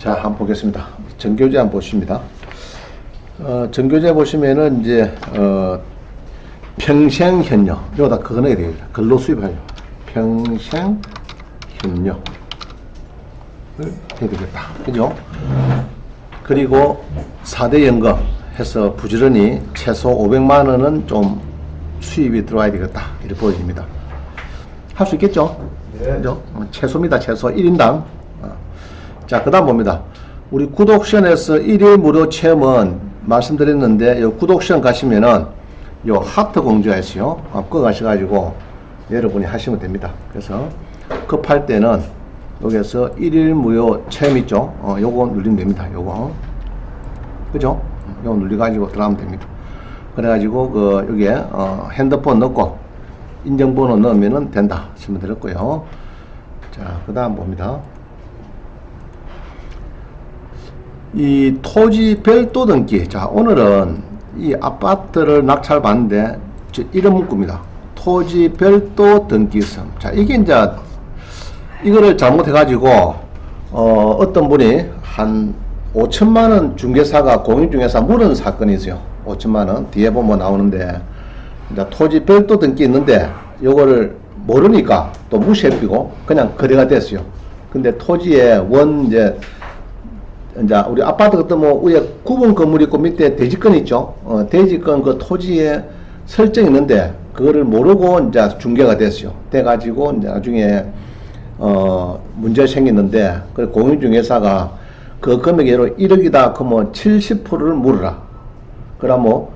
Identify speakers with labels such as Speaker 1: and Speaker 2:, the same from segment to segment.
Speaker 1: 자, 한번 보겠습니다. 정교재 한번 보십니다. 정교재 보시면은 이제 평생현료 여기다 그거 넣어야 되겠다. 근로 수입하려 평생현료를 해야 되겠다. 그죠? 그리고 4대 연금 해서 부지런히 최소 500만원은 좀 수입이 들어와야 되겠다. 이렇게 보여집니다. 할 수 있겠죠? 네. 그죠? 최소입니다. 최소 1인당. 자, 그 다음 봅니다. 우리 구독션에서 1일 무료 체험은 말씀드렸는데, 요 구독션 가시면은 요 하트 공지가 있어요. 그거 가셔가지고 여러분이 하시면 됩니다. 그래서 급할 때는 여기서 1일 무료 체험 있죠? 요거 누르면 됩니다. 요거. 그죠? 요거 눌러가지고 들어가면 됩니다. 그래가지고 여기에 핸드폰 넣고 인증번호 넣으면 된다. 말씀 드렸고요. 자, 그 다음 봅니다. 이 토지 별도 등기. 자, 오늘은 이 아파트를 낙찰 받는데 이런 문구입니다. 토지 별도 등기성. 자, 이게 이제 이거를 잘못해가지고 어떤 분이 한 5천만원 중개사가 공인중개사 물은 사건이 있어요. 5천만원 뒤에 보면 나오는데, 이제 토지 별도 등기 있는데 요거를 모르니까 또 무시해버리고 그냥 거래가 됐어요. 근데 토지에 이제 우리 아파트 같은 뭐 위에 구분 건물 있고 밑에 대지권 있죠. 대지권 그 토지에 설정이 있는데 그거를 모르고 이제 중개가 됐어요. 돼가지고 이제 나중에 문제 생겼는데 그 공인중개사가 그 금액 예로 1억이다 그러면 70%를 물으라. 그러면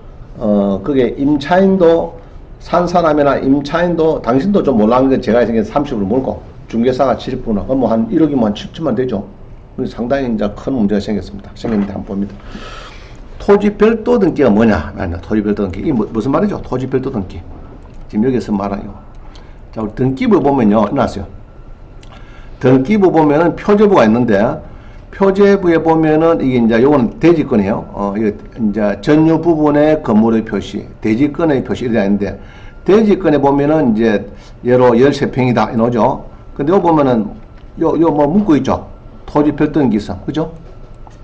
Speaker 1: 그게 임차인도 산 사람이나 임차인도 당신도 좀 몰라는 게 제가 생겨서 30% 물고 중개사가 70%나 그럼 뭐 한 1억이면 7천만 되죠. 상당히 이제 큰 문제가 생겼습니다. 생겼는데 한번 봅니다. 토지 별도 등기가 뭐냐? 토지 별도 등기. 이게 무슨 말이죠? 토지 별도 등기. 지금 여기서 말하요. 자, 우리 등기부 보면요. 나왔어요. 등기부 보면은 표제부가 있는데, 표제부에 보면은 이게 이제 요건 대지권이에요. 이게 이제 전유 부분의 건물의 표시, 대지권의 표시 이렇게 있는데, 대지권에 보면은 이제 예로 13평이다 이거죠. 근데 여기 보면은 요 뭐 문구 있죠. 토지 별도 등기성, 그죠?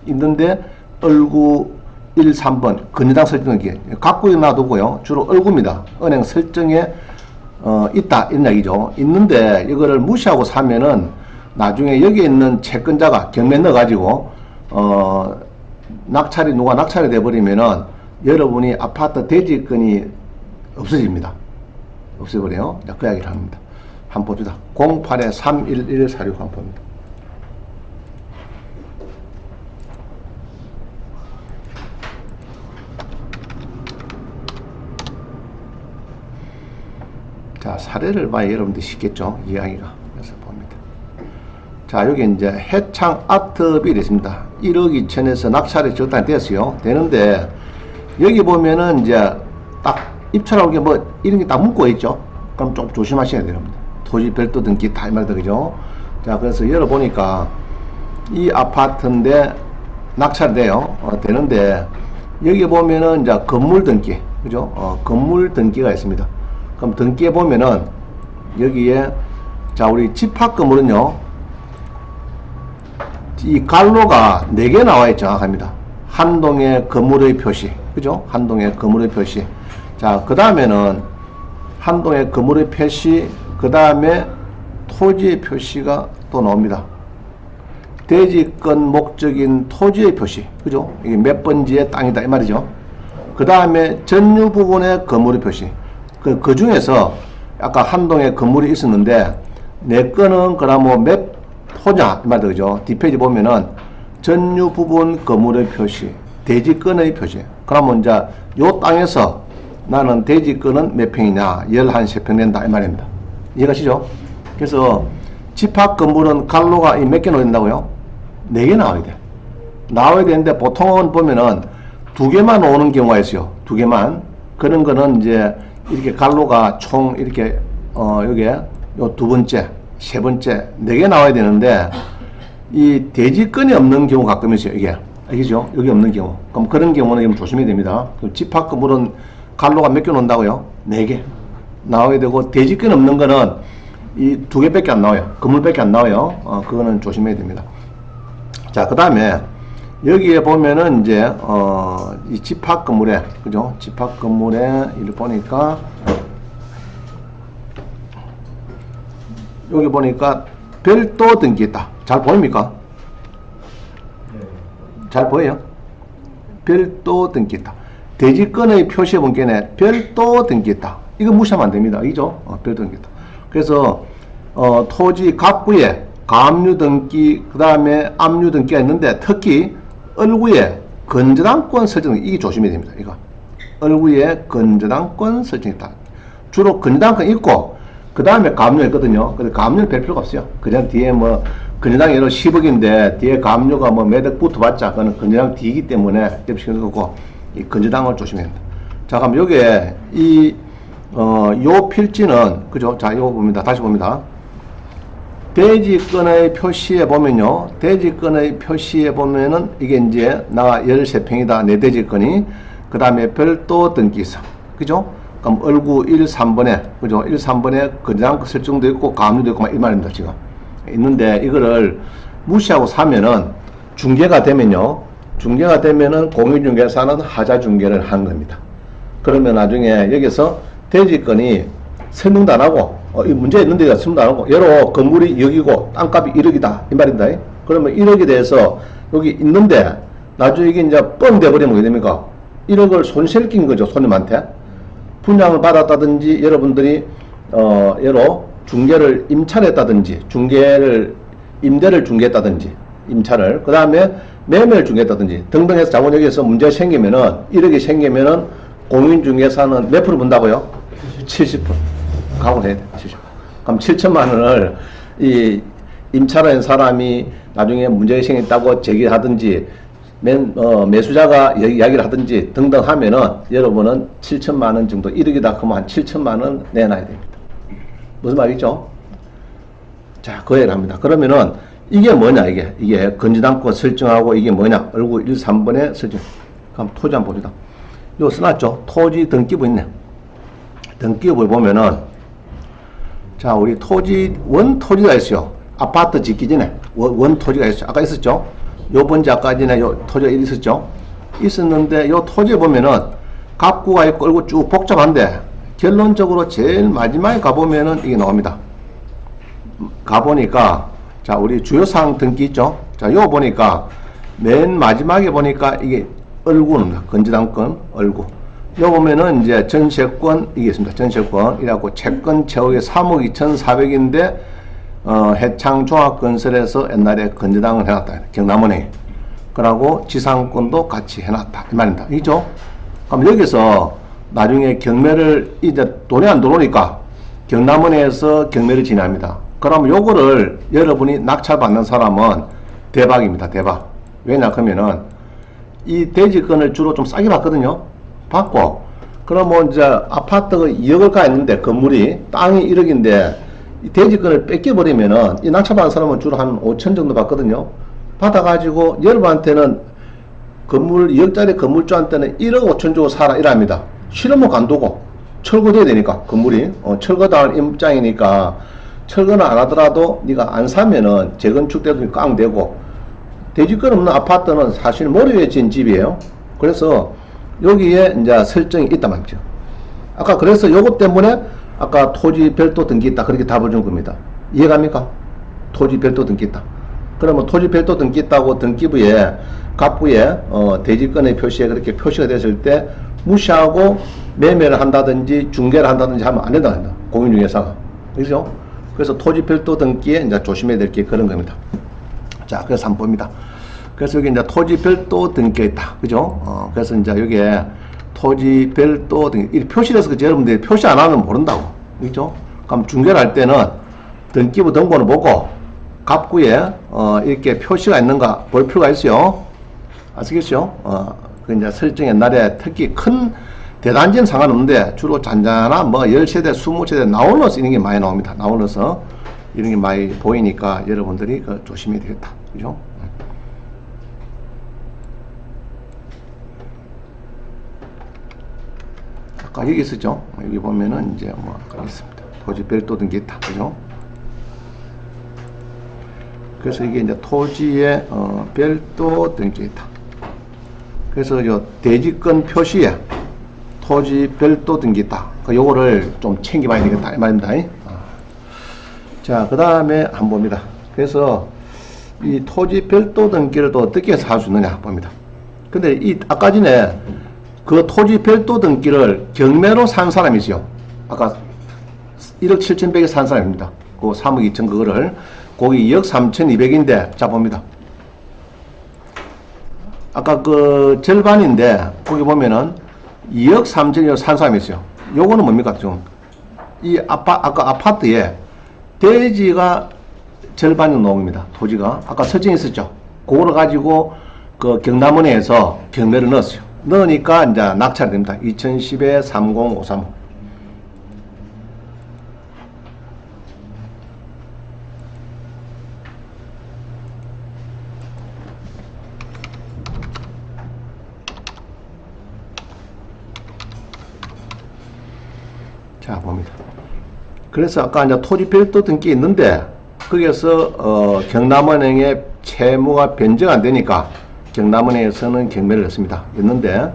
Speaker 1: 있는데, 얼구 1, 3번, 건의당 설정 등기. 갖고 놔두고요. 주로 얼구입니다. 은행 설정에, 있다, 이런 얘기죠. 있는데, 이거를 무시하고 사면은, 나중에 여기에 있는 채권자가 경매 넣어가지고, 누가 낙찰이 돼버리면은, 여러분이 아파트 대지권이 없어집니다. 없애버려요. 자, 그 이야기를 합니다. 한번 봅시다. 08-311-46 한번 봅니다. 자, 사례를 봐야 여러분들 쉽겠죠? 이야기가. 그래서 봅니다. 자, 여기 이제 해창 아트빌이 있습니다. 1억 2천에서 낙찰이 적당히 됐어요. 되는데, 여기 보면은 이제 딱 입찰하고 게 뭐 이런 게 딱 묶어 있죠? 그럼 좀 조심하셔야 돼요. 토지 별도 등기 다 이 말도 그죠? 자, 그래서 열어보니까 이 아파트인데 낙찰돼요. 되는데, 여기 보면은 이제 건물 등기, 그죠? 건물 등기가 있습니다. 그럼 등기에 보면은 여기에 자 우리 집합 건물은요 이 갈로가 4개 나와있죠. 정확합니다. 한동의 건물의 표시, 그죠? 한동의 건물의 표시. 자, 그 다음에는 한동의 건물의 표시, 그 다음에 토지의 표시가 또 나옵니다. 대지권 목적인 토지의 표시, 그죠? 이게 몇 번지의 땅이다 이 말이죠. 그 다음에 전유 부분의 건물의 표시. 그 중에서 아까 한동에 건물이 있었는데 내 거는 그러면 몇 호냐 이 말도 그죠. 뒷페이지 보면은 전유 부분 건물의 표시, 대지권의 표시. 그러면 이제 요 땅에서 나는 대지권은 몇 평이냐 11세평 된다 이 말입니다. 이해가시죠? 그래서 집합 건물은 갈로가 몇 개 넣는다고요? 4개 나와야 돼. 나와야 되는데 보통은 보면은 2개만 오는 경우가 있어요. 2개만. 그런 거는 이제 이렇게 갈로가 총 이렇게 여기에 요 2번째, 3번째 4개 나와야 되는데 이 대지권이 없는 경우 가끔 있어요. 이게 알겠죠? 여기 없는 경우. 그럼 그런 경우는 조심해야 됩니다. 집합 건물은 갈로가 몇 개 논다고요? 4개 나와야 되고 대지권 없는 거는 이 2개밖에 안 나와요. 건물밖에 안 나와요. 그거는 조심해야 됩니다. 자, 그 다음에 여기에 보면은 이제 이 집합 건물에, 그죠? 집합 건물에 이를 보니까 여기 보니까 별도 등기 있다. 잘 보입니까? 잘 보여요? 별도 등기 있다. 대지권의 표시에 본게네 별도 등기 있다. 이거 무시하면 안 됩니다. 이죠? 별도 등기 있다. 그래서 토지 갑구에 가압류 등기, 그 다음에 압류 등기가 있는데 특히 을구에 건저당권 설정, 이게 조심해야 됩니다. 이거 을구에 건저당권 설정이 있다. 주로 건저당권 있고 그 다음에 가압류가 있거든요. 근데 가압류는 별 필요가 없어요. 그냥 뒤에 뭐 건저당 예로 10억인데 뒤에 가압류가 뭐 매덕 붙어봤자 그거는 건저당 뒤이기 때문에 대비시키는 거고, 이 건저당을 조심해야 됩니다. 자, 그럼 여기에 요 필지는, 그죠? 자, 이거 봅니다. 다시 봅니다. 대지권의 표시에 보면요. 대지권의 표시에 보면은 이게 이제 나 13평이다. 내 대지권이. 그 다음에 별도 등기서. 그죠? 그럼 을구 1, 3번에, 그죠? 1, 3번에 건저당 설정도 있고 가압류도 있고 막 이 말입니다. 지금. 있는데 이거를 무시하고 사면은 중개가 되면요. 중개가 되면은 공인중개사는 하자중개를 한 겁니다. 그러면 나중에 여기서 대지권이 설명도 안 하고 이 문제 있는데 설명도 안 하고 예로 건물이 여기고 땅값이 1억이다 이 말입니다. 그러면 1억에 대해서 여기 있는데 나중에 이게 이제 뻥 돼버리면 어떻게 됩니까? 1억을 손실 낀 거죠. 손님한테 분양을 받았다든지 여러분들이 예로 중개를 임차했다든지 임대를 중개했다든지 임차를 그 다음에 매매를 중개했다든지 등등 해서 자본 여기에서 문제가 생기면은 1억이 생기면은 공인중개사는 몇 프로 본다고요? 70%. 각오를 해야 돼. 70%. 그럼 7천만 원을 이 임차로 한 사람이 나중에 문제가 생겼다고 제기하든지 매수자가 이야기를 하든지 등등 하면은 여러분은 7천만 원 정도 1억이다 그러면 한 7천만 원 내놔야 됩니다. 무슨 말이죠? 자, 그 얘기를 합니다. 그러면은 이게 뭐냐 이게 건저당권 설정하고 이게 뭐냐 얼굴 1, 3번에 설정. 그럼 토지 한번 봅시다. 요 써놨죠? 토지 등기부 있네. 등기부에 보면은 자, 우리 원 토지가 있어요. 아파트 짓기 전에 원 토지가 있어요. 아까 있었죠? 요 번째 아까 전에 요 토지가 있었죠? 있었는데 요 토지에 보면은 갑구가 있고 얼굴 쭉 복잡한데 결론적으로 제일 마지막에 가보면은 이게 나옵니다. 가보니까 자, 우리 주요사항 등기 있죠? 자, 요 보니까 맨 마지막에 보니까 이게 얼구입니다. 건저당권 얼구. 요 보면은 이제 전세권 이게 있습니다. 전세권 이라고 채권 채옥이 3억 2,400인데 해창종합건설에서 옛날에 건저당을 해놨다. 경남은행. 그러고 지상권도 같이 해놨다. 이 말입니다. 이죠? 그럼 여기서 나중에 경매를 이제 돈이 안 들어오니까 경남은행에서 경매를 진행합니다. 그럼 요거를 여러분이 낙찰받는 사람은 대박입니다. 대박. 왜냐 그러면은 이 대지권을 주로 좀 싸게 받거든요. 받고 그러면 이제 아파트가 2억을 가 있는데 건물이 땅이 1억인데 이 대지권을 뺏겨버리면은 이 낙찰받는 사람은 주로 한 5천 정도 받거든요. 받아가지고 여러분한테는 건물 2억짜리 건물주한테는 1억 5천 주고 사라 이랍니다. 실험은 간도고 철거돼야 되니까 건물이 철거당할 입장이니까 철거는 안 하더라도 네가 안 사면은 재건축 때도 깡 되고 대지권 없는 아파트는 사실 모래에 지은 집이에요. 그래서 여기에 이제 설정이 있단 말이죠. 아까 그래서 요것 때문에 아까 토지 별도 등기 있다 그렇게 답을 준 겁니다. 이해갑니까? 토지 별도 등기 있다. 그러면 토지 별도 등기 있다고 등기부에 갑부에 대지권의 표시에 그렇게 표시가 됐을 때 무시하고 매매를 한다든지 중개를 한다든지 하면 안 된다. 공인중개사가. 그죠? 그래서 토지 별도 등기에 이제 조심해야 될 게 그런 겁니다. 자, 그래서 한번 봅니다. 그래서 여기 이제 토지 별도 등기가 있다. 그죠? 그래서 이제 여기에 토지 별도 등기, 표시돼서 그죠? 여러분들이 표시 안 하면 모른다고. 그죠? 그럼 중개를 할 때는 등기부 등본을 보고 갑구에 이렇게 표시가 있는가 볼 필요가 있어요. 아시겠죠? 그 이제 설정 옛날에 특히 큰 대단지는 상관없는데 주로 잔잔한 뭐 10세대, 20세대 나홀로서 이런 게 많이 나옵니다. 나홀로서 이런 게 많이 보이니까 여러분들이 조심해야 되겠다. 그죠? 아까 여기 있었죠? 여기 보면은 이제 뭐 아까 있습니다. 토지 별도 등기 있다. 그죠? 그래서 이게 이제 토지의 별도 등기이다. 그래서 요 대지권 표시에 토지 별도 등기다. 요거를 좀 챙겨봐야 되겠다 이 말입니다. 자, 그 다음에 한번 봅니다. 그래서 이 토지 별도 등기를 또 어떻게 해서 할 수 있느냐 봅니다. 근데 이 아까 전에 그 토지 별도 등기를 경매로 산 사람이죠. 아까 1억 7,100에 산 사람입니다. 그 3억 2천 그거를 거기 2억 3,200인데 자 봅니다. 아까 그 절반인데 거기 보면은 2억 3천이라고 산 사람이 있어요. 요거는 뭡니까? 좀 이 아까 아파트에 대지가 절반이 나옵니다. 토지가 아까 설정이 있었죠. 그거를 가지고 그 경남은행에서 경매를 넣었어요. 넣으니까 이제 낙찰이 됩니다. 2010에 30535. 자, 봅니다. 그래서 아까 이제 토지 별도 등기 있는데 거기에서 경남은행의 채무가 변제가 안 되니까 경남은행에서는 경매를 했습니다. 있는데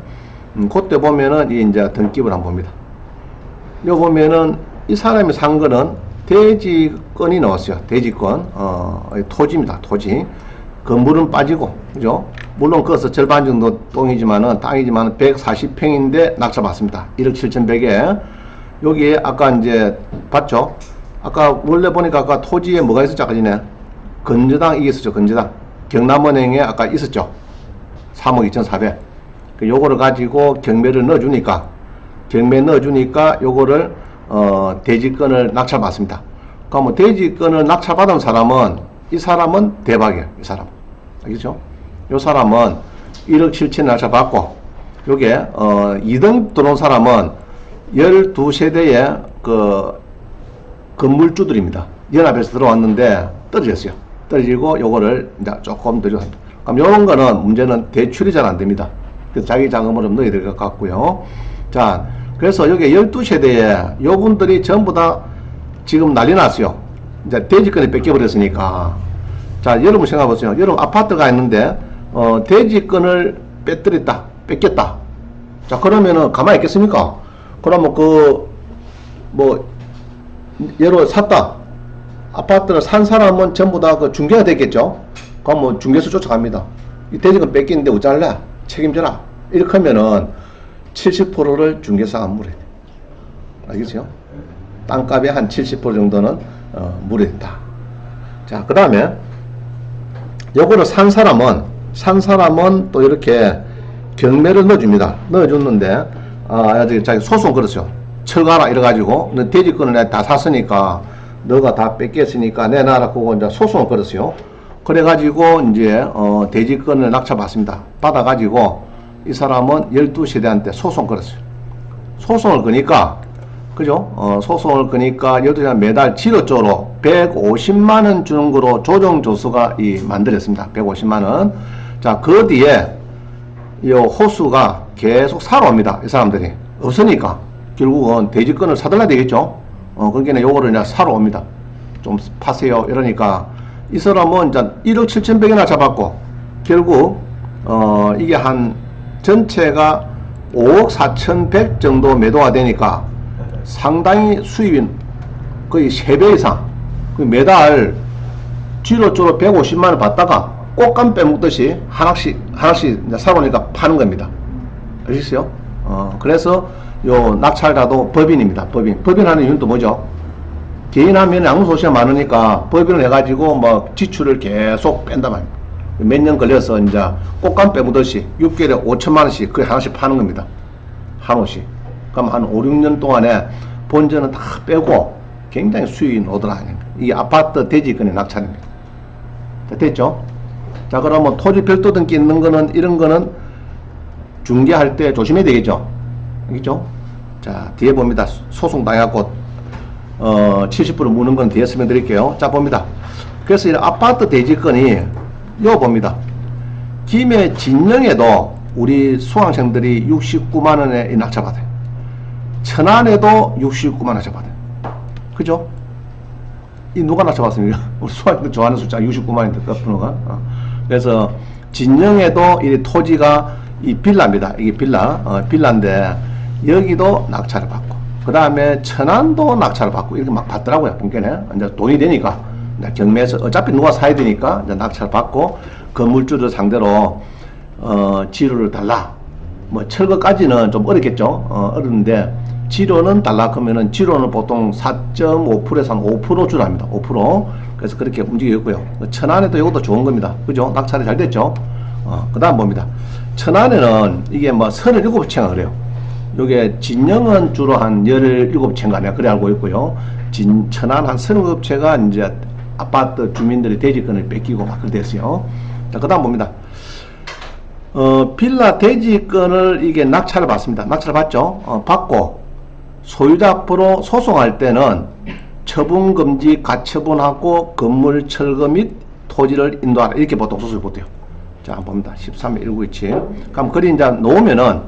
Speaker 1: 그때 보면은 이 이제 등기부를 한번 봅니다. 요 보면은 이 사람이 산 거는 대지권이 나왔어요. 대지권 토지입니다. 토지. 건물은 빠지고 그죠? 물론 그것서 절반 정도 땅이지만은 140평인데 낙찰받습니다. 1억 7,100에 여기에 아까 이제 봤죠? 아까 원래 보니까 아까 토지에 뭐가 있었죠? 아까 전에 건저당 이게 있었죠. 건저당 경남은행에 아까 있었죠. 3억 2,400. 요거를 가지고 경매를 넣어주니까 요거를 대지권을 낙찰받습니다. 그러면 대지권을 낙찰받은 사람은 이 사람은 대박이에요. 이 사람 알겠죠? 요 사람은 1억 7천 낙찰받고 요게 2등 들어온 사람은 12세대의 그 건물주들입니다. 연합에서 들어왔는데 떨어졌어요. 떨어지고 요거를 이제 조금 들여줍니다. 그럼 요런 거는 문제는 대출이 잘 안 됩니다. 그래서 자기 자금을 좀 넣어야 될 것 같고요. 자, 그래서 여기 12세대에 요 분들이 전부 다 지금 난리 났어요. 이제 대지권이 뺏겨버렸으니까. 자, 여러분 생각해보세요. 여러분 아파트가 있는데, 대지권을 뺏겼다. 자, 그러면은 가만히 있겠습니까? 그러면 예로 샀다. 아파트를 산 사람은 전부 다 그 중개가 됐겠죠? 그럼 뭐 중개수 쫓아갑니다. 이 대지권 뺏기는데 어쩔래? 책임져라. 이렇게 하면은 70%를 중개사가 물어야 돼. 알겠어요? 땅값의 한 70% 정도는 물어야 된다. 자, 그 다음에 요거를 산 사람은 또 이렇게 경매를 넣어줍니다. 넣어줬는데 자기 소송 걸었어요. 철가라 이래가지고 너 대지권을 내가 다 샀으니까 너가 다 뺏겼으니까 내놔라 그거 이제 소송을 걸었어요. 그래가지고 이제 대지권을 낙찰받습니다. 받아가지고 이 사람은 12세대한테 소송 걸었어요. 소송을 거니까 그죠? 소송을 거니까 12세대 매달 지로적으로 150만원 주는 거로 조정조서가 만들었습니다. 150만원. 자, 그 뒤에 이 호수가 계속 살아옵니다. 이 사람들이 없으니까 결국은 대지권을 사들어야 되겠죠. 그러니까 요거를 이제 사러 옵니다. 좀 파세요 이러니까 이 사람은 이제 1억 7,100이나 잡았고 결국 이게 한 전체가 5억 4,100 정도 매도가 되니까 상당히 수입이 거의 3배 이상 매달 지로쪽으로 150만원 받다가 꽃감 빼먹듯이 하나씩 이제 사오니까 파는 겁니다. 아시겠어요? 그래서 요 낙찰자도 법인입니다. 법인하는 이유는 또 뭐죠? 개인하면 양도소득세가 많으니까 법인을 해가지고 뭐 지출을 계속 뺀단 말입니다. 몇 년 걸려서 이제 꽃감 빼먹듯이 6개월에 5천만원씩 거의 하나씩 파는 겁니다. 한 호씩. 그럼 한 5, 6년 동안에 본전은 다 빼고 굉장히 수익이 오더라. 이게 아파트 대지권의 낙찰입니다. 자, 됐죠? 자, 그러면 토지 별도 등기 있는 거는 이런 거는 중개할 때 조심해야 되겠죠? 알겠죠? 자, 뒤에 봅니다. 소송 당해갖고 70% 무는 건 뒤에 설명드릴게요. 자, 봅니다. 그래서 이 아파트 대지권이 요 봅니다. 김해 진영에도 우리 수강생들이 69만원에 낙찰받아요. 천안에도 69만원 낙찰받아요. 그죠? 이 누가 낙찰받습니까? 우리 수학이 좋아하는 숫자 69만인데 끝번호가. 그래서 진영에도 이 토지가 이 빌라입니다. 이게 빌라인데 여기도 낙찰을 받고 그 다음에 천안도 낙찰을 받고 이렇게 막 받더라고요. 본게네 이제 돈이 되니까 경매에서 어차피 누가 사야 되니까 이제 낙찰을 받고 건물주들 상대로 지료를 달라. 뭐 철거까지는 좀 어렵겠죠. 어렵는데 지료는 달라 그러면은 지료는 보통 4.5%에서 한 5% 주랍니다. 5%. 그래서 그렇게 움직이고요. 천안에도 이것도 좋은 겁니다. 그죠? 낙찰이 잘 됐죠. 그 다음 봅니다. 천안에는 이게 뭐 37채가 그래요. 요게 진영은 주로 한 17채인가 내가 그래 알고 있고요. 천안 한 37채가 이제 아파트 주민들의 대지권을 뺏기고 막 그래 됐어요. 자, 그 다음 봅니다. 빌라 대지권을 이게 낙찰을 받습니다. 낙찰을 받죠. 받고 소유자 앞으로 소송할 때는 처분금지 가처분하고 건물 철거 및 토지를 인도하라. 이렇게 보통 소송을 보대요. 자, 한번 봅니다. 13에 1927. 그럼 글이 이제 놓으면은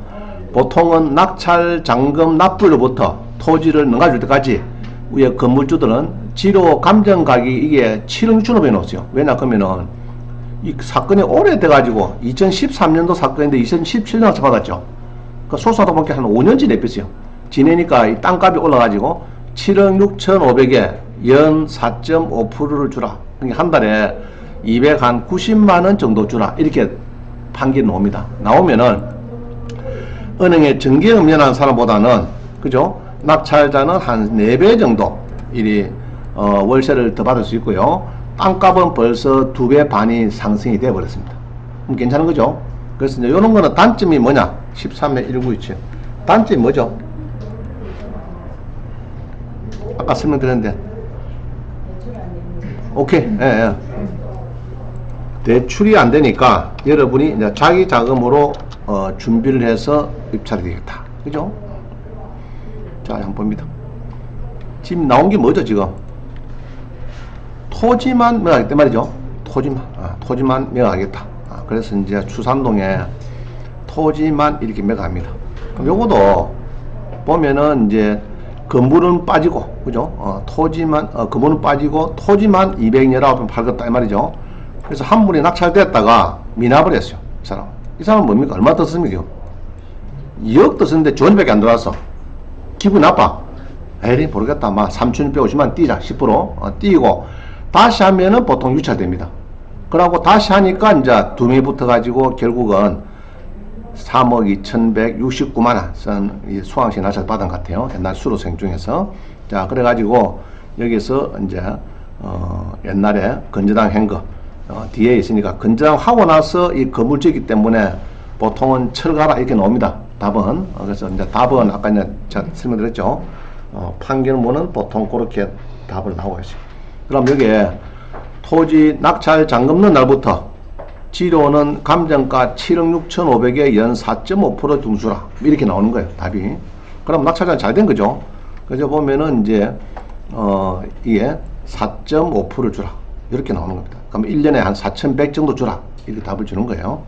Speaker 1: 보통은 낙찰 잔금 납부로부터 토지를 넘겨줄 때까지 위에 건물주들은 지료 감정 가격이 이게 7억 6천억에 넣었어요. 왜냐 그러면은 이 사건이 오래돼가지고 2013년도 사건인데 2017년 낙찰 받았죠. 그 소송하다 보니까 한 5년째 내뺐어요. 지내니까 이 땅값이 올라가지고 7억 6,500에 연 4.5%를 주라. 그러니까 한 달에 290만원 정도 주라. 이렇게 판결이 나옵니다. 나오면은 은행에 정기금연한 사람보다는 그죠? 낙찰자는 한 4배 정도 이리 월세를 더 받을 수 있고요. 땅값은 벌써 2배 반이 상승이 되어 버렸습니다. 괜찮은 거죠? 그래서 이제 이런 거는 단점이 뭐냐? 13에 1927. 단점이 뭐죠? 아까 설명드렸는데. 오케이. 예. 대출이 안 되니까 여러분이 이제 자기 자금으로 준비를 해서 입찰이 되겠다. 그죠? 자, 한번 봅니다. 지금 나온 게 뭐죠, 지금? 토지만 매각하겠다 말이죠. 토지만 매각하겠다. 그래서 이제 추산동에 토지만 이렇게 매각합니다. 그럼 요거도 보면은 이제 건물은 빠지고, 그죠? 토지만, 건물은 빠지고 토지만 219편 팔겠다 이 말이죠. 그래서 한 분이 낙찰됐다가 미납을 했어요. 이 사람은 뭡니까? 얼마 더 씁니까? 2억 더 쓰는데 전밖에 안 들어왔어. 기분 나빠. 에이 모르겠다. 막 3,650만 띄자. 10% 띄고 다시 하면은 보통 유찰됩니다. 그러고 다시 하니까 이제 두 명이 붙어가지고 결국은 3억 2,169만원 쓴 수강시 낙찰 받은 것 같아요. 옛날 수로생 중에서. 자, 그래가지고 여기서 이제 옛날에 건재당 행거 뒤에 있으니까 건재당 하고 나서 이 건물지기 때문에 보통은 철거하라 이렇게 나옵니다. 답은. 그래서 이제 답은 아까 이제 제가 설명드렸죠. 판결문은 보통 그렇게 답을 나오고 있어요. 그럼 여기에 토지 낙찰 잔금 넣은 날부터 지료는 감정가 7억 6,500에 연 4.5% 등수라 이렇게 나오는 거예요. 답이. 그럼 낙찰자는 잘 된 거죠. 그래서 보면은 이제 이게 4.5%를 주라 이렇게 나오는 겁니다. 그럼 1년에 한 4,100 정도 주라 이렇게 답을 주는 거예요.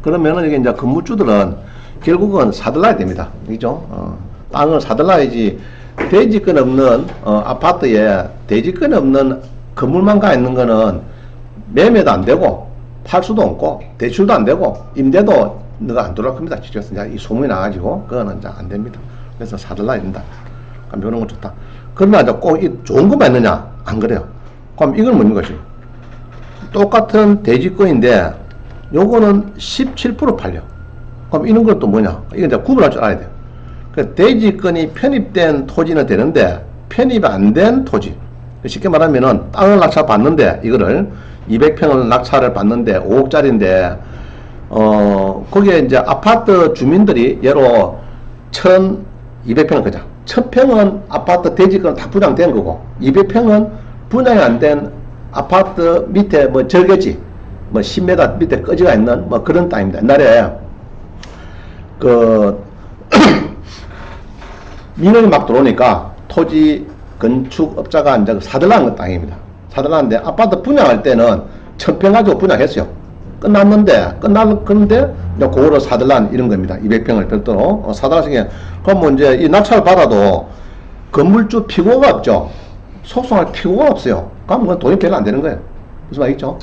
Speaker 1: 그러면은 이게 이제 건물주들은 결국은 사들라야 됩니다. 그죠? 땅을 사들라야지. 대지권 없는 아파트에 대지권 없는 건물만 가 있는 거는 매매도 안 되고 팔 수도 없고 대출도 안 되고 임대도 너가 안 들어올 겁니다. 그래서 이제 이 소문이 나가지고 그거는 이제 안 됩니다. 그래서 사들라야 된다. 그럼 이런 거 좋다. 그러나 이제 꼭 이 좋은 것만 있느냐? 안 그래요. 그럼 이건 뭡니까 지금? 똑같은 대지권인데 요거는 17% 팔려. 그럼 이런 것도 뭐냐? 이건 이제 구분할 줄 알아야 돼요. 그 대지권이 편입된 토지는 되는데 편입이 안 된 토지. 쉽게 말하면은 땅을 낙찰 받는데 이거를 200평을 낙찰을 받는데 5억짜리인데 거기에 이제 아파트 주민들이 예로 1,200평 그죠? 1,000평은 아파트 대지권 다 분양된 거고 200평은 분양이 안 된 아파트 밑에 뭐 절개지 뭐 10m 밑에 꺼지가 있는 뭐 그런 땅입니다. 옛날에 그 민원이 막 들어오니까 토지 건축업자가 이제 사들라는 땅입니다. 사들라는데 아파트 분양할 때는 1,000평 가지고 분양했어요. 끝났는데 이제 그거를 사들란 이런 겁니다. 200평을 별도로 사달라는 게 그럼 뭐 이제 이 낙찰을 받아도 건물주 피고가 없죠. 소송할 필요가 없어요. 그럼 돈이 별로 안 되는 거예요. 무슨 말이죠?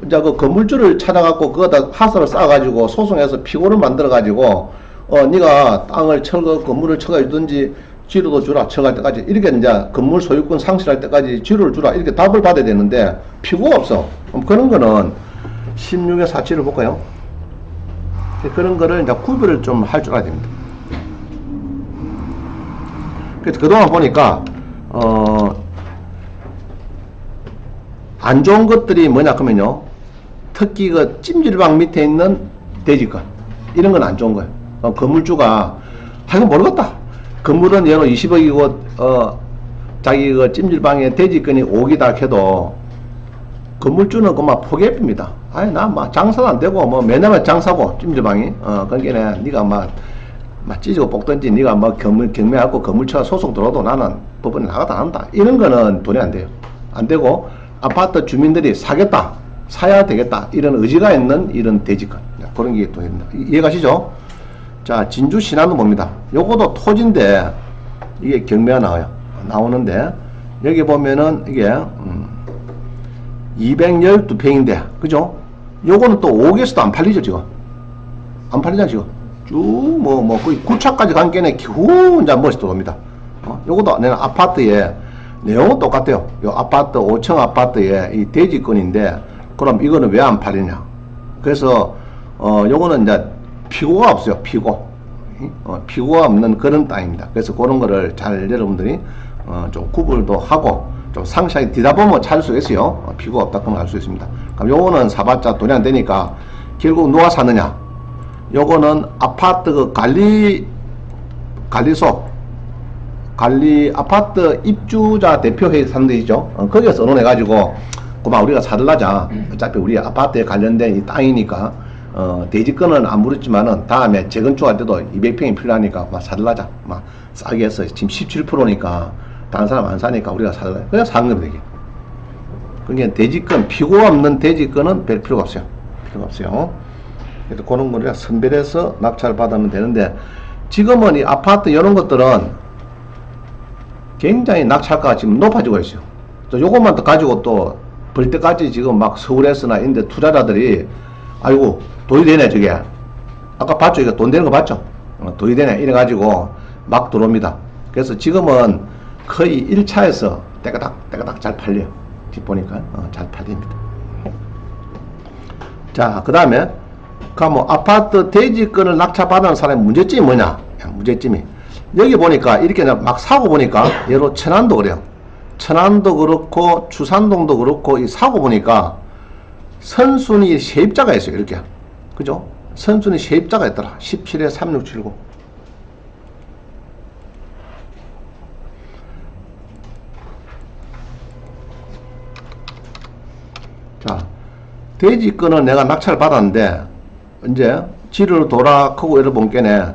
Speaker 1: 이제 그 건물주를 찾아갖고 그거다 하소를 쌓아가지고 소송해서 피고를 만들어가지고 네가 땅을 건물을 쳐가주든지 지료도 주라 쳐갈 때까지 이렇게 이제 건물 소유권 상실할 때까지 지료를 주라 이렇게 답을 받아야 되는데 피고가 없어. 그럼 그런 거는 16의 47을 볼까요? 그런 거를 이제 구별을 좀 할 줄 알아야 됩니다. 그래서 그동안 보니까 안 좋은 것들이 뭐냐 그러면요, 특히 그 찜질방 밑에 있는 대지권 이런 건 안 좋은 거예요. 건물주가 이거 모르겠다. 건물은 예로 20억이고 자기 그 찜질방에 대지권이 5억이다 해도 건물주는 그만 포기해줍니다. 아니 나 막 장사도 안 되고 뭐 매년만 장사고 찜질방이 그러니까 네가 막 찢고 볶든지 네가 막 경매하고 건물차 소송 들어도 나는 법원에 나가다 안 한다. 이런 거는 돈이 안 돼요. 안 되고 아파트 주민들이 사겠다, 사야 되겠다 이런 의지가 있는 이런 대지권 그런 게 돈이 됩니다. 이해가시죠? 자, 진주 신안도 봅니다. 요것도 토지인데 이게 경매가 나오는데 여기 보면은 이게 212평인데 그죠? 요거는 또 5억에서도 안 팔리죠 지금. 안 팔리잖아 지금. 쭉 거의 9차까지 간 게네 겨우 이제 멋이 들어옵니다. 요것도 내가 아파트에 내용은 똑같아요. 요 아파트 5층 아파트에 이 대지권인데 그럼 이거는 왜 안 팔리냐? 그래서 요거는 이제 피고가 없어요. 피고가 없는 그런 땅입니다. 그래서 그런 거를 잘 여러분들이 좀 구분도 하고 좀 상세하게 뒤다 보면 찾을 수 있어요. 피고가 없다 그러면 알 수 있습니다. 그럼 요거는 사봤자 돈이 안 되니까 결국 누가 사느냐? 요거는 아파트 그 아파트 입주자 대표회의 사는 데있죠. 거기서 언론해가지고 그만 우리가 사들라자. 어차피 우리 아파트에 관련된 이 땅이니까 대지권은 안 물었지만은 다음에 재건축할 때도 200평이 필요하니까 막 사들라자. 막 싸게 해서 지금 17%니까 다른 사람 안 사니까 우리가 사들라. 그냥 사는 겁니다 이게. 그러니까 대지권 피고가 없는 대지권은 별 필요가 없어요. 그래서 그런 거를 선별해서 낙찰 받으면 되는데 지금은 이 아파트 이런 것들은 굉장히 낙찰가가 지금 높아지고 있어요. 또 요것만 더 가지고 또 벌 때까지 지금 막 서울에서나 이런데 투자자들이 아이고 돈이 되네 저게. 아까 봤죠? 이거 돈 되는 거 봤죠? 돈이 되네 이래가지고 막 들어옵니다. 그래서 지금은 거의 1차에서 때가닥 잘 팔려요. 집 보니까 잘 팔립니다. 자, 그 다음에 뭐 아파트 대지권을 낙찰받은 사람의 문제점이 뭐냐? 문제점이 여기 보니까 이렇게 막 사고 보니까 예로 천안도 그래요. 천안도 그렇고 추산동도 그렇고 이 사고 보니까 선순위 세입자가 있어요. 이렇게 그죠? 선순위 세입자가 있더라. 17에 3679. 자, 대지권은 내가 낙찰 받았는데 이제 지를 돌아크고 여러분께네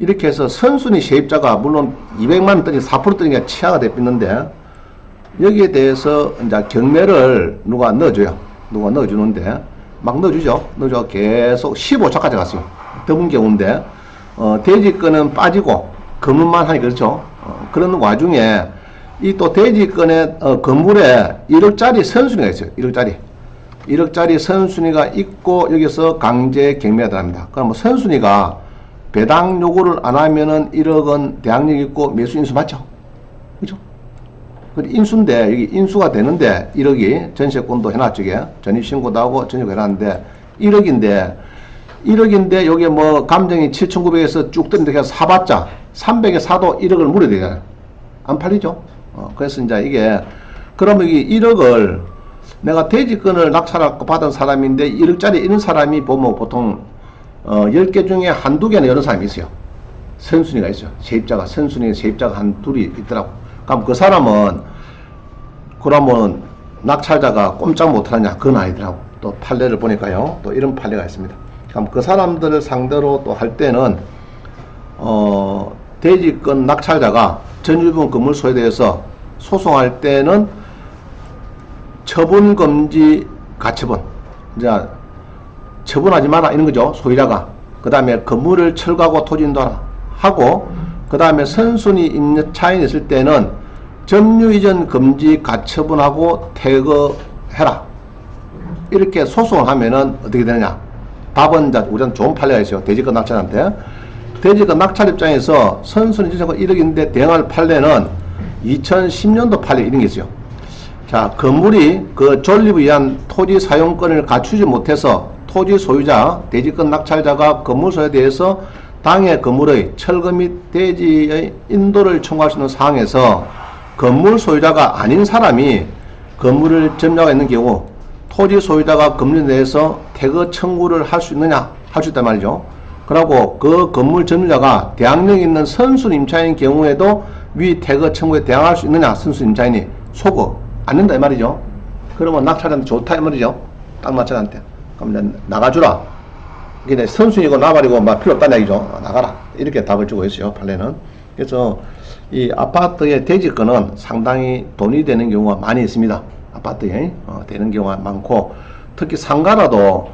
Speaker 1: 이렇게 해서 선순위 세입자가 물론 200만원 떠니 4% 떠니까 치아가 됐는데 여기에 대해서 이제 경매를 누가 넣어줘요. 누가 넣어주는데 막 넣어주죠. 계속 15차까지 갔어요. 드문 경우인데 대지권은 빠지고 건물만 하니 그렇죠. 그런 와중에 이 또 대지권에 건물에 1억짜리 선순위가 있어요. 1억짜리 선순위가 있고 여기서 강제 경매가 들어갑니다. 그럼 선순위가 배당 요구를 안 하면은 1억은 대항력 있고 매수 인수 맞죠? 그죠? 인수인데 여기 인수가 되는데 1억이 전세권도 해놨죠. 전입신고도 하고 전입 해놨는데 1억인데 여기 뭐 감정이 7,900에서 쭉 뜨는데 사봤자 300에 사도 1억을 물어야 되잖아요. 안 팔리죠? 그래서 이제 이게 그러면 이 1억을 내가 대지권을 낙찰하고 받은 사람인데 1억짜리 이런 사람이 보면 보통 10개 중에 한두 개는 이런 사람이 있어요. 선순위가 있어요. 세입자가 한 둘이 있더라고. 그럼 그 사람은 그러면 낙찰자가 꼼짝 못하느냐? 그건 아니더라고. 또 판례를 보니까요. 또 이런 판례가 있습니다. 그럼 그 사람들을 상대로 또 할 때는 대지권 낙찰자가 전유분 건물 소유에 대해서 소송할 때는 처분금지 가처분 이제 처분하지 마라 이런 거죠. 소유자가. 그 다음에 건물을 철거하고 토지 인도하라 하고 그 다음에 선순위 임차인이 있을 때는 점유 이전 금지 가처분하고 퇴거해라. 이렇게 소송을 하면은 어떻게 되느냐? 답은 우리는 좋은 판례가 있어요. 대지권 낙찰한테. 대지권 낙찰 입장에서 선순위 지정권 1억인데 대응할 판례는 2010년도 판례 이런 게 있어요. 자, 건물이 그 존립에 의한 토지 사용권을 갖추지 못해서 토지 소유자, 대지권 낙찰자가 건물 소유에 대해서 당해 건물의 철거 및 대지의 인도를 청구할 수 있는 사항에서 건물 소유자가 아닌 사람이 건물을 점유하고 있는 경우 토지 소유자가 건물에 대해서 퇴거 청구를 할 수 있느냐? 할 수 있단 말이죠. 그리고 그 건물 점유자가 대항력이 있는 선순 임차인인 경우에도 위 퇴거 청구에 대항할 수 있느냐? 선순 임차인이 소거 안 된다 이 말이죠. 그러면 낙찰한테 좋다 이 말이죠. 땅 낙찰한테. 그럼 이제 나가주라. 이게 선순이고 나발이고 막 필요 없다는 얘기죠. 나가라. 이렇게 답을 주고 있어요. 판례는. 그래서 이 아파트의 대지권은 상당히 돈이 되는 경우가 많이 있습니다. 아파트에 되는 경우가 많고, 특히 상가라도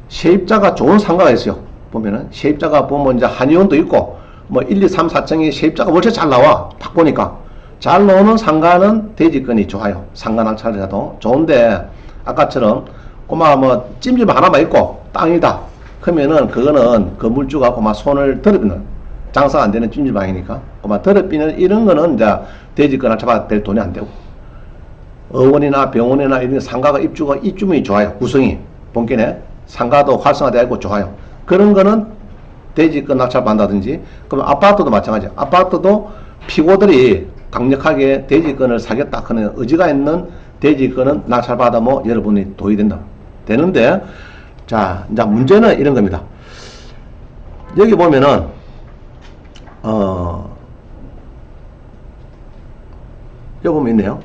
Speaker 1: 세입자가 좋은 상가가 있어요. 보면은 세입자가 보면 이제 한의원도 있고 뭐 1, 2, 3, 4층이 세입자가 월세 잘 나와. 딱 보니까 잘 나오는 상가는 대지권이 좋아요. 상가 낙찰이라도 좋은데, 아까처럼 꼬마 뭐 찜집 하나만 있고 땅이다 그러면은 그거는 건물주가 꼬마 손을 더럽히는, 장사가 안 되는 찜질방이니까 꼬마 더럽히는 이런 거는 이제 대지권 낙찰받을 될 돈이 안 되고, 어원이나 병원이나 이런 상가가 입주문이 좋아요. 구성이 본격에 상가도 활성화되어 있고 좋아요. 그런 거는 대지권 낙찰받는다든지. 그럼 아파트도 마찬가지야. 아파트도 피고들이 강력하게 대지권을 사겠다 그런 의지가 있는 대지권은 낙찰받으면 여러분이 도움이 된다. 되는데, 자, 이제 문제는 이런 겁니다. 여기 보면은, 여기 보면 있네요.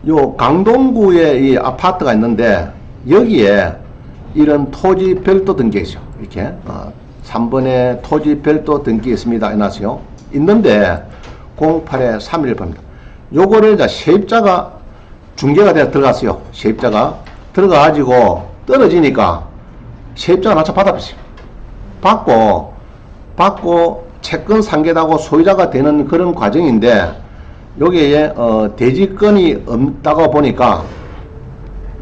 Speaker 1: 요 강동구에 이 아파트가 있는데, 여기에 이런 토지 별도 등기가 있어요. 이렇게, 3번에 토지 별도 등기 있습니다. 해놨어요. 있는데, 08에 318입니다. 요거를 이제 세입자가 중개가 돼서 들어갔어요. 세입자가 들어가가지고 떨어지니까 세입자가 낙찰 받아버렸어요. 받고 채권 상계하고 소유자가 되는 그런 과정인데, 여기에 대지권이 없다고 보니까,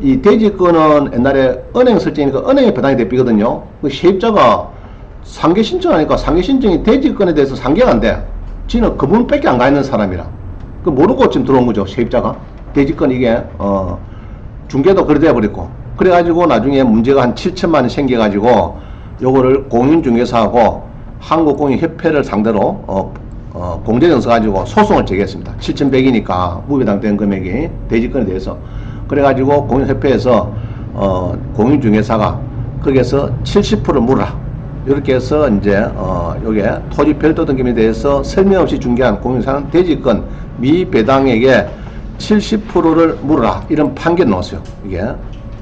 Speaker 1: 이 대지권은 옛날에 은행 설정이니까 은행에 배당이 되거든요. 그 세입자가 상계 신청하니까 상계 신청이 대지권에 대해서 상계가 안 돼. 지는 그분밖에 안 가 있는 사람이라. 그 모르고 지금 들어온 거죠. 세입자가. 대지권 이게 중개도 그래 돼버렸고, 그래가지고 나중에 문제가 한 7천만 원 생겨가지고 요거를 공인중개사하고 한국공인협회를 상대로 공제증 써가지고 소송을 제기했습니다. 7,100이니까 무배당된 금액이 대지권에 대해서. 그래가지고 공인협회에서 공인중개사가 거기에서 70%를 물어라. 이렇게 해서 이제 요게 토지 별도 등기에 대해서 설명 없이 중개한 공인사는 대지권 미배당액의 70%를 물어라. 이런 판결을 넣었어요. 이게.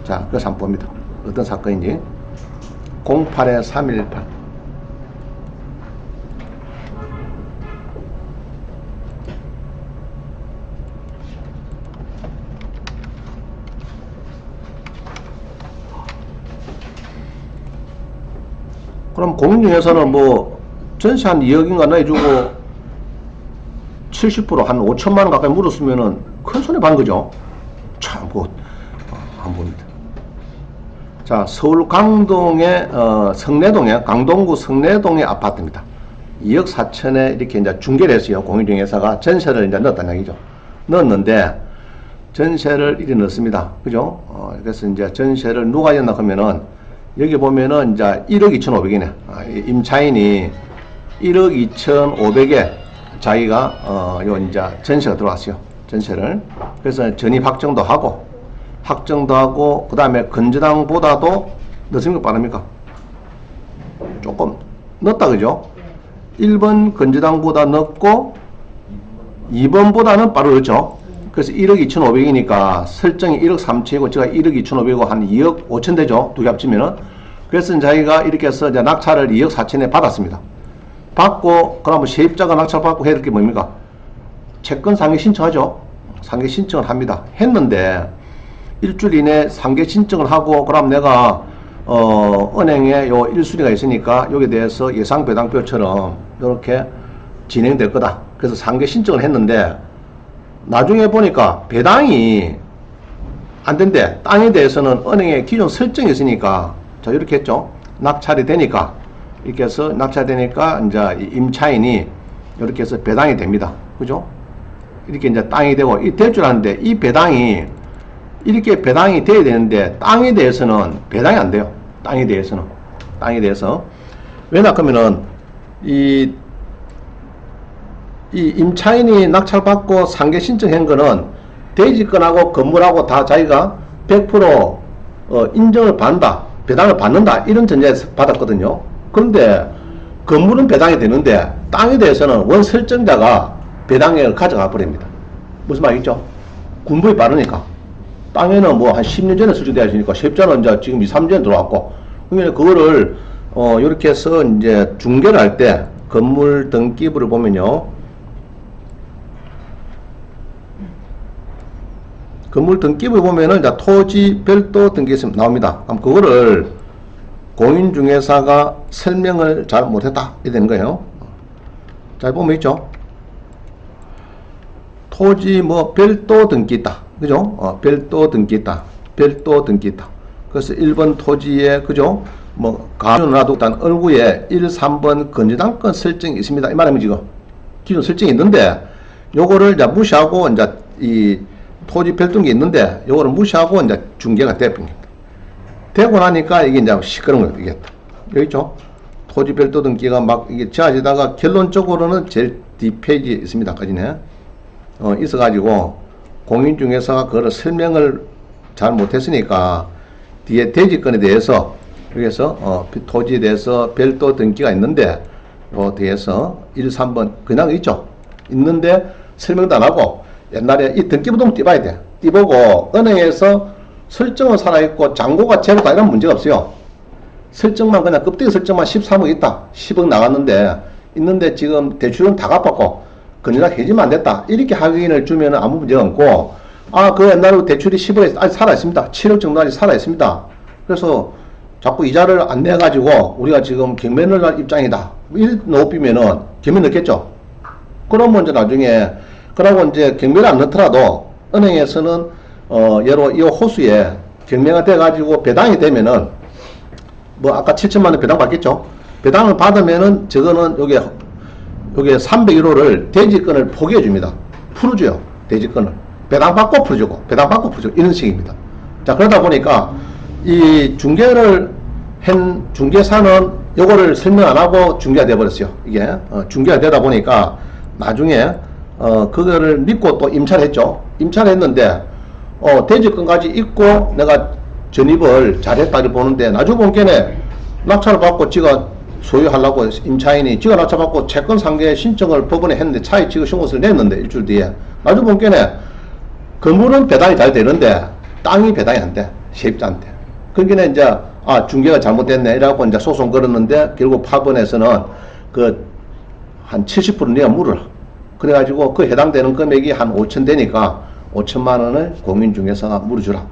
Speaker 1: 자, 그래서 한번 봅니다. 어떤 사건인지. 08에 318. 그럼 공인중개사는 뭐 전세 한 2억인가 내주고 70%한 5천만 원 가까이 물었으면은 큰 손해 반 거죠. 참, 뭐 안 봅니다. 자, 서울 강동의 성내동에, 강동구 성내동의 아파트입니다. 2억 4천에 이렇게 이제 중개를 했어요. 공인중개사가 전세를 이제 넣었다는 얘기죠. 넣었는데 전세를 이리 넣습니다. 그죠? 그래서 이제 전세를 누가 였나 하면은 여기 보면은 이제 1억 2,500이네. 임차인이 1억 2,500에 자기가 요 이제 전세가 들어왔어요. 전세를. 그래서 전입 확정도 하고 그 다음에 건저당보다도 넣습니까? 빠릅니까? 조금 넣었다 그죠? 1번 건저당보다 넣고 2번보다는 빠르죠. 그래서 1억 2,500이니까 설정이 1억 3천이고 제가 1억 2,500이고 한 2억 5천 되죠. 두 개 합치면은. 그래서 자기가 이렇게 해서 이제 낙찰을 2억 4천에 받았습니다. 받고 그러면 세입자가 낙찰 받고 해야 될 게 뭡니까? 채권 상계 신청하죠. 상계 신청을 합니다. 했는데 일주일 이내 상계 신청을 하고 그럼 내가 은행에 요 1순위가 있으니까 여기에 대해서 예상배당표처럼 이렇게 진행될 거다. 그래서 상계 신청을 했는데 나중에 보니까 배당이 안 된대. 땅에 대해서는 은행에 기존 설정이 있으니까 자 이렇게 했죠. 낙찰이 되니까 이렇게 해서 낙찰되니까 이제 임차인이 이렇게 해서 배당이 됩니다. 그죠? 이렇게 이제 땅이 되고 이 될 줄 아는데 이 배당이 이렇게 배당이 돼야 되는데 땅에 대해서는 배당이 안 돼요. 땅에 대해서 왜냐 하면은 이 임차인이 낙찰받고 상계 신청한 거는 대지권하고 건물하고 다 자기가 100% 인정을 받는다, 배당을 받는다 이런 전제에서 받았거든요. 그런데 건물은 배당이 되는데 땅에 대해서는 원 설정자가 배당액을 가져가 버립니다. 무슨 말이죠? 군부에 빠르니까 땅에는 뭐 한 10년 전에 설정되어 있으니까 세입자는 이제 지금 2, 3년 전에 들어왔고 그러면 그거를 이렇게 해서 이제 중개를 할 때 건물 등기부를 보면요. 건물 등기부에 보면은 이제 토지 별도 등기했으면 나옵니다. 그럼 그거를 공인중개사가 설명을 잘 못했다 이렇게 되는 거예요. 잘 보면 있죠. 토지 뭐 별도 등기 있다. 그죠? 별도 등기 있다. 별도 등기 있다. 그래서 1번 토지에 그죠? 뭐 가로놔도 일단 얼구에 1, 3번 건재당권 설정이 있습니다. 이 말하면 지금 기존 설정이 있는데 요거를 이제 무시하고 이제 이 토지 별도등기 있는데 요거를 무시하고 이제 중개가 돼버립니다. 되고 나니까 이게 이제 시끄러운 거예요. 이게 여기 있죠? 토지 별도 등기가 막 이게 지어지다가 결론적으로는 제일 뒷페이지에 있습니다. 까지네. 있어가지고 공인중개사가 그거를 설명을 잘 못했으니까 뒤에 대지권에 대해서 여기서 토지에 대해서 별도 등기가 있는데 요 뒤에서 1, 3번 그냥 있죠. 있는데 설명도 안 하고 옛날에 이 등기부등 띄봐야 돼. 띄보고 은행에서 설정은 살아있고 잔고가 제로다 이런 문제가 없어요. 설정만 그냥 껍데기 설정만 13억 있다. 10억 나갔는데 있는데 지금 대출은 다 갚았고 건전하게 해지면 안 됐다. 이렇게 확인을 주면 아무 문제가 없고 그 옛날에 대출이 10억에 아직 살아있습니다. 7억 정도 아직 살아있습니다. 그래서 자꾸 이자를 안 내가지고 우리가 지금 경매를 할 입장이다. 이 높이면은 경매 넣겠죠. 그러면 이제 나중에 그러고 이제 경매를 안 넣더라도 은행에서는 예로 이 호수에 경매가 돼가지고 배당이 되면은 뭐 아까 7천만 원 배당 받겠죠. 배당을 받으면은 저거는 요게 301호를 대지권을 포기해 줍니다. 풀어줘요. 대지권을 배당 받고 풀어주고 배당 받고 풀어주고 이런 식입니다. 자 그러다 보니까 이 중개를 한 중개사는 요거를 설명 안 하고 중개가 돼 버렸어요. 이게 중개가 되다 보니까 나중에 그거를 믿고 또 임차를 했죠. 임차를 했는데 대지권까지 있고 내가 전입을 잘했다 를 보는데 나중에 본게네 낙찰을 받고 지가 소유하려고 임차인이 지가 낙찰받고 채권 상계 신청을 법원에 했는데 차에 지가 신고서를 냈는데 일주일 뒤에 나중에 본게네 건물은 배당이 잘 되는데 땅이 배당이 안 돼. 세입자한테. 그러니까 이제 중개가 잘못됐네 이라고 이제 소송 걸었는데 결국 파번에서는 그 한 70% 네가 물어라. 그래가지고 그 해당되는 금액이 한 5천 되니까 5천만 원을 공인중개사가 물어주라.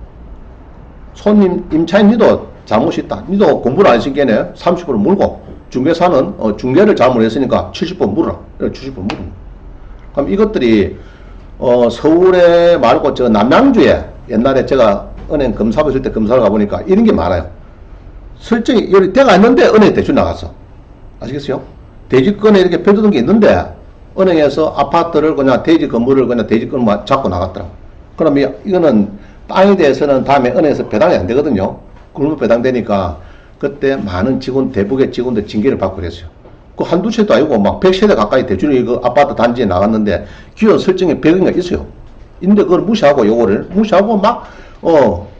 Speaker 1: 손님 임차인 니도 잘못이 있다. 니도 공부를 안 시키네 30% 물고 중개사는 중개를 잘못했으니까 70% 물어라. 70% 물어. 그럼 이것들이 서울에 말고 저 남양주에 옛날에 제가 은행 검사부 있을 때 검사를 가보니까 이런 게 많아요. 설정이 여기 대가 있는데 은행에 대출 나갔어. 아시겠어요? 대지권에 이렇게 펴두는 게 있는데 은행에서 아파트를 그냥 대지 건물을 그냥 대지권만 잡고 나갔더라. 그러면 이거는 땅에 대해서는 다음에 은행에서 배당이 안 되거든요. 그러면 배당되니까 그때 많은 직원, 대북의 직원들 징계를 받고 그랬어요. 그 한두 채도 아니고 막 100세대 가까이 대출이 그 아파트 단지에 나갔는데 기존 설정에 100인가 있어요. 근데 그걸 무시하고 요거를 무시하고 막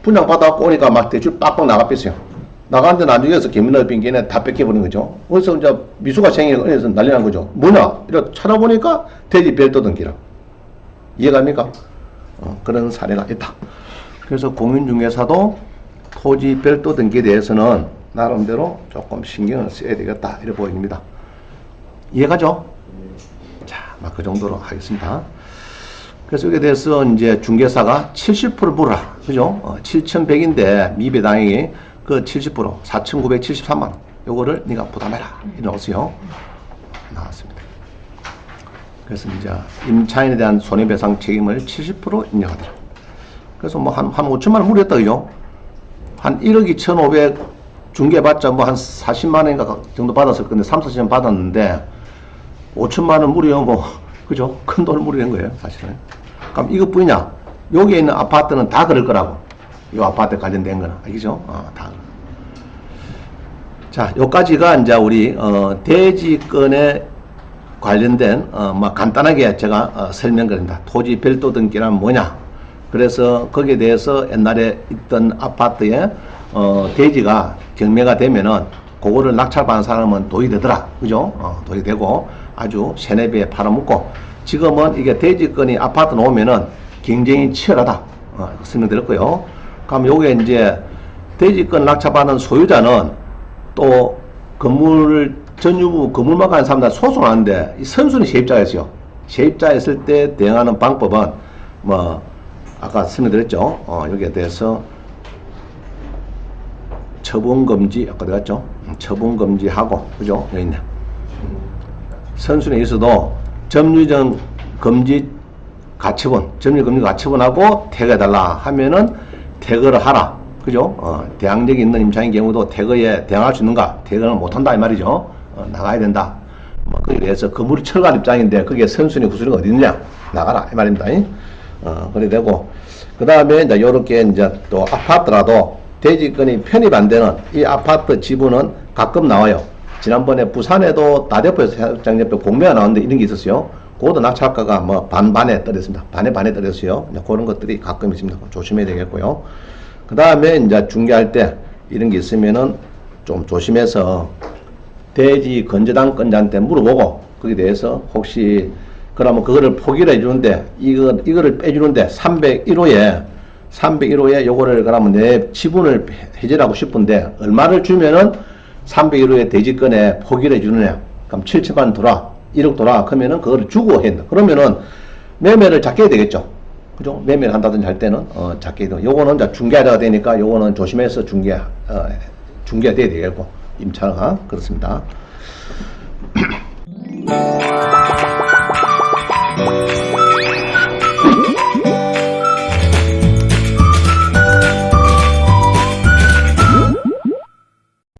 Speaker 1: 분양 받아갖고 오니까 막 대출 빡빡 나가뺐어요. 나갔는데 나중에서 개미널 빙기에 다 뺏겨버린 거죠. 그래서 이제 미수가 생겨서 난리 난 거죠. 뭐냐? 이렇게 찾아보니까 대지 별도 등기라. 이해갑니까? 그런 사례가 있다. 그래서 공인중개사도 토지 별도 등기에 대해서는 나름대로 조금 신경을 써야 되겠다. 이렇게 보입니다. 이해가죠? 자, 막 그 정도로 하겠습니다. 그래서 여기에 대해서 이제 중개사가 70% 물어라. 그죠? 7,100인데 미배당이 그 70% 4,973만 원 요거를 네가 부담해라. 이렇게 나왔어요. 나왔습니다. 그래서 이제 임차인에 대한 손해배상 책임을 70% 인정하더라. 그래서 뭐 한 5천만 원 무리했다, 그죠? 한 1억 2,500 중개받자 뭐 한 40만 원인가 정도 받았을 건데 3, 40만 받았는데 5천만 원 무리요, 뭐, 그죠? 큰 돈을 무리한 거예요, 사실은. 그럼 이것뿐이냐? 여기에 있는 아파트는 다 그럴 거라고. 이 아파트 관련된 거는. 알겠죠? 다. 자, 요까지가 이제 우리, 대지권에 관련된, 뭐 간단하게 제가 설명드립니다. 토지 별도 등기란 뭐냐? 그래서 거기에 대해서 옛날에 있던 아파트에, 대지가 경매가 되면은 그거를 낙찰받은 사람은 도입이 되더라. 그죠? 도입이 되고 아주 세네 배에 팔아먹고 지금은 이게 대지권이 아파트 놓으면은 경쟁이 치열하다. 설명드렸고요. 그럼 요게 이제 대지권 낙찰받은 소유자는 또 건물 전유부 건물만 가는 사람들 소송하는데 이 선순위 세입자였어요. 세입자였을 때 대응하는 방법은 뭐 아까 설명드렸죠. 여기에 대해서 처분금지 아까 들어갔죠. 처분금지하고 그죠? 여기 있네. 선순위에 있어도 점유정 금지 가처분, 점유금지 가처분하고 퇴거해달라 하면은 퇴거를 하라. 그죠? 대항력이 있는 임차인 경우도 퇴거에 대항할 수 있는가? 퇴거는 못한다 이 말이죠. 나가야 된다. 뭐 거기에 대해서 건물이 철거할 입장인데 그게 선순위 구순위가 어디 있느냐? 나가라 이 말입니다. 그래 되고 그 다음에 이제 요렇게 이제 또 아파트라도 대지권이 편입 안 되는 이 아파트 지분은 가끔 나와요. 지난번에 부산에도 다대포에서 사업장 옆에 공매가 나왔는데 이런 게 있었어요. 그것도 낙찰가가 뭐 반반에 떨어졌습니다. 반에 떨어졌어요. 그런 것들이 가끔 있습니다. 조심해야 되겠고요. 그 다음에 이제 중개할 때 이런 게 있으면은 좀 조심해서 대지 건재당 건자한테 물어보고 거기에 대해서 혹시 그러면 그거를 포기를 해주는데 이거를 빼주는데 301호에 요거를 그러면 내 지분을 해제하고 싶은데 얼마를 주면은 301호에 대지권에 포기를 해주느냐? 그럼 7천만 원 돌아, 1억 돌아. 그러면은 그거를 주고 해야 된다. 그러면은 매매를 작게 해야 되겠죠. 그죠? 매매를 한다든지 할 때는 작게 해야 되고 요거는 이제 중개하자가 되니까 요거는 조심해서 중개가 돼야 되겠고 임차가 그렇습니다.